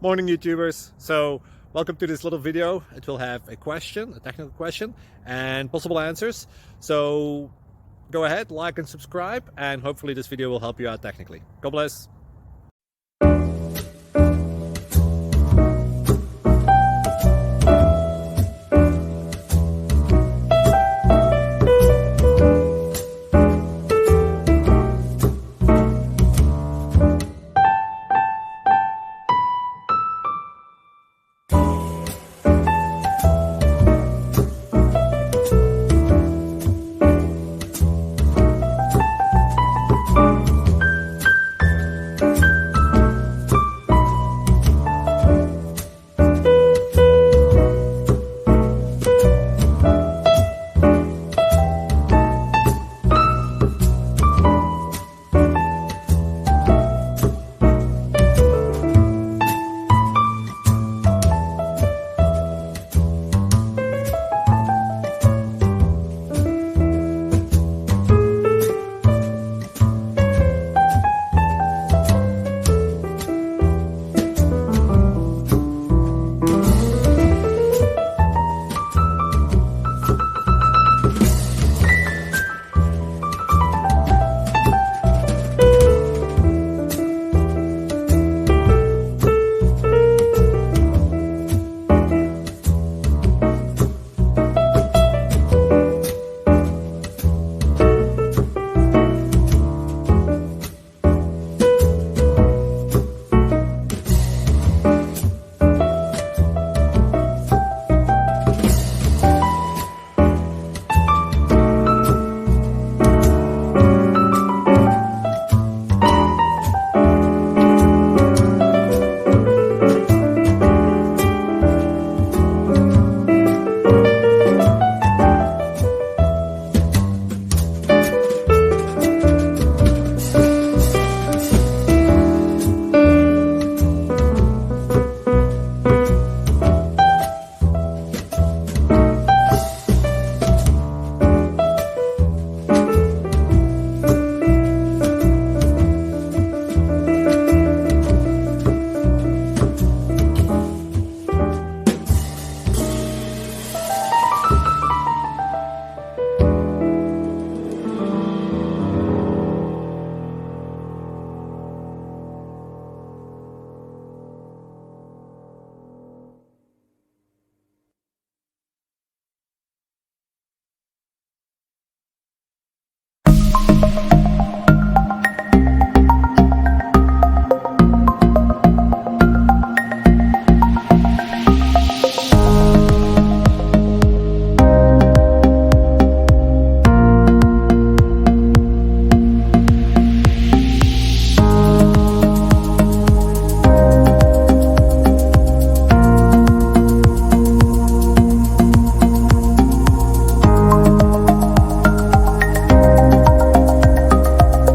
Morning YouTubers. So welcome to this little video. It will have a question, a technical question, and possible answers. So go ahead, like and subscribe, and hopefully this video will help you out technically. God bless.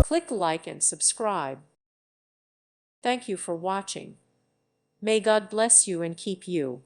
Click like and subscribe. Thank you for watching. May God bless you and keep you.